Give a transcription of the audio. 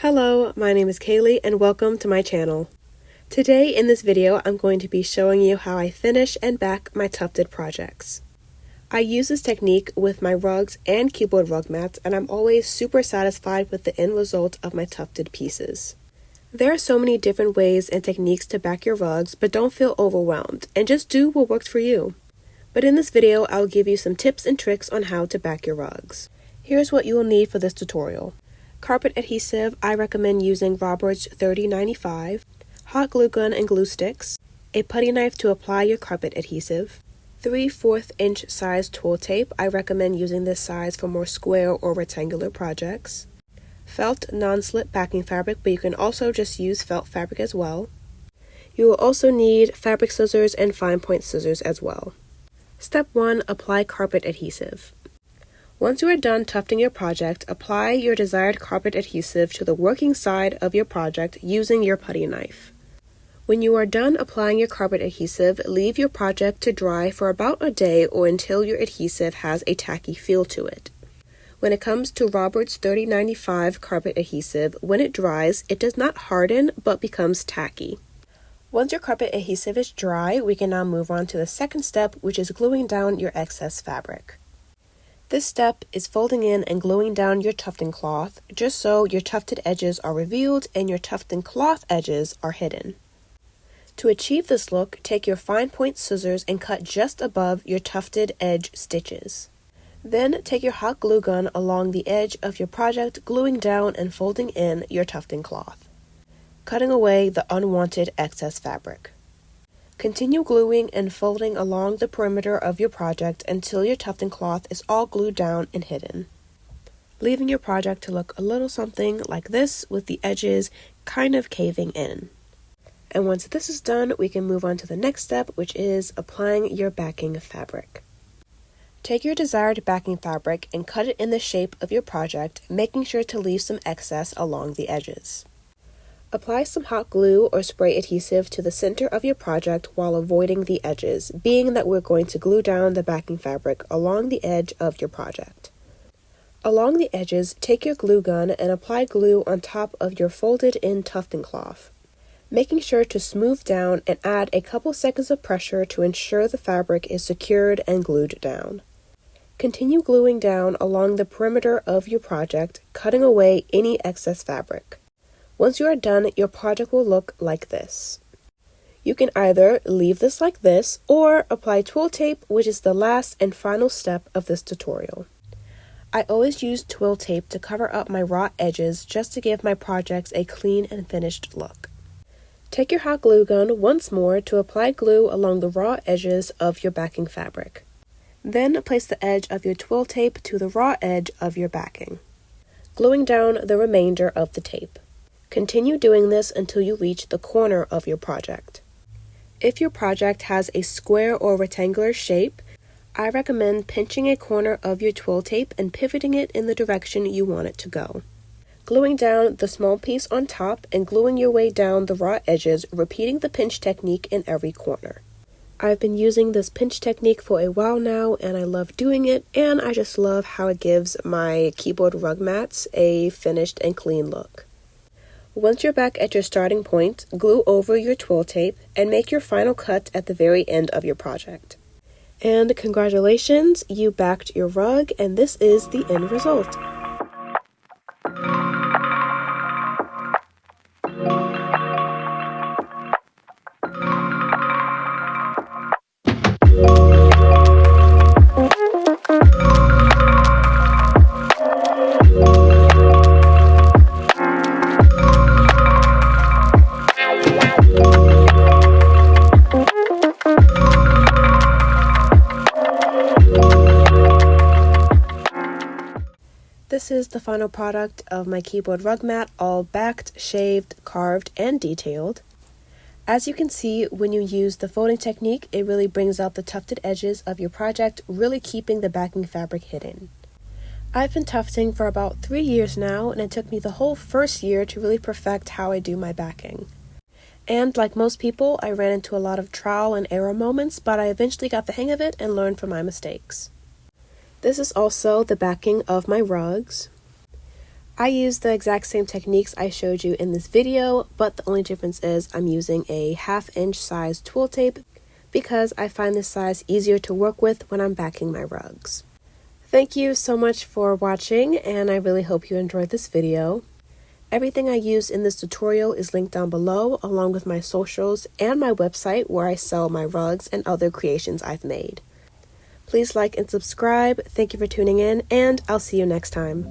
Hello, my name is Kaylee and welcome to my channel. Today in this video I'm going to be showing you how I finish and back my tufted projects. I use this technique with my rugs and keyboard rug mats and I'm always super satisfied with the end result of my tufted pieces. There are so many different ways and techniques to back your rugs, but don't feel overwhelmed and just do what works for you. But in this video I'll give you some tips and tricks on how to back your rugs. Here's what you will need for this tutorial. Carpet adhesive, I recommend using Robert's 3095, hot glue gun and glue sticks, a putty knife to apply your carpet adhesive, 3/4 inch size twill tape, I recommend using this size for more square or rectangular projects, felt non-slip backing fabric, but you can also just use felt fabric as well. You will also need fabric scissors and fine point scissors as well. Step 1. Apply carpet adhesive. Once you are done tufting your project, apply your desired carpet adhesive to the working side of your project using your putty knife. When you are done applying your carpet adhesive, leave your project to dry for about a day or until your adhesive has a tacky feel to it. When it comes to Robert's 3095 carpet adhesive, when it dries, it does not harden but becomes tacky. Once your carpet adhesive is dry, we can now move on to the second step, which is gluing down your excess fabric. This step is folding in and gluing down your tufting cloth, just so your tufted edges are revealed and your tufting cloth edges are hidden. To achieve this look, take your fine point scissors and cut just above your tufted edge stitches. Then take your hot glue gun along the edge of your project, gluing down and folding in your tufting cloth, cutting away the unwanted excess fabric. Continue gluing and folding along the perimeter of your project until your tufting cloth is all glued down and hidden, leaving your project to look a little something like this with the edges kind of caving in. And once this is done, we can move on to the next step, which is applying your backing fabric. Take your desired backing fabric and cut it in the shape of your project, making sure to leave some excess along the edges. Apply some hot glue or spray adhesive to the center of your project while avoiding the edges, being that we're going to glue down the backing fabric along the edge of your project. Along the edges, take your glue gun and apply glue on top of your folded in tufting cloth, making sure to smooth down and add a couple seconds of pressure to ensure the fabric is secured and glued down. Continue gluing down along the perimeter of your project, cutting away any excess fabric. Once you are done, your project will look like this. You can either leave this like this or apply twill tape, which is the last and final step of this tutorial. I always use twill tape to cover up my raw edges just to give my projects a clean and finished look. Take your hot glue gun once more to apply glue along the raw edges of your backing fabric. Then place the edge of your twill tape to the raw edge of your backing, gluing down the remainder of the tape. Continue doing this until you reach the corner of your project. If your project has a square or rectangular shape, I recommend pinching a corner of your twill tape and pivoting it in the direction you want it to go. Gluing down the small piece on top and gluing your way down the raw edges, repeating the pinch technique in every corner. I've been using this pinch technique for a while now and I love doing it, and I just love how it gives my keyboard rug mats a finished and clean look. Once you're back at your starting point, glue over your twill tape and make your final cut at the very end of your project. And congratulations, you backed your rug and this is the end result. This is the final product of my keyboard rug mat, all backed, shaved, carved, and detailed. As you can see, when you use the folding technique, it really brings out the tufted edges of your project, really keeping the backing fabric hidden. I've been tufting for about 3 years now, and it took me the whole first year to really perfect how I do my backing. And like most people, I ran into a lot of trial and error moments, but I eventually got the hang of it and learned from my mistakes. This is also the backing of my rugs. I use the exact same techniques I showed you in this video, but the only difference is I'm using a 1/2-inch size twill tape because I find this size easier to work with when I'm backing my rugs. Thank you so much for watching, and I really hope you enjoyed this video. Everything I used in this tutorial is linked down below, along with my socials and my website where I sell my rugs and other creations I've made. Please like and subscribe. Thank you for tuning in, and I'll see you next time.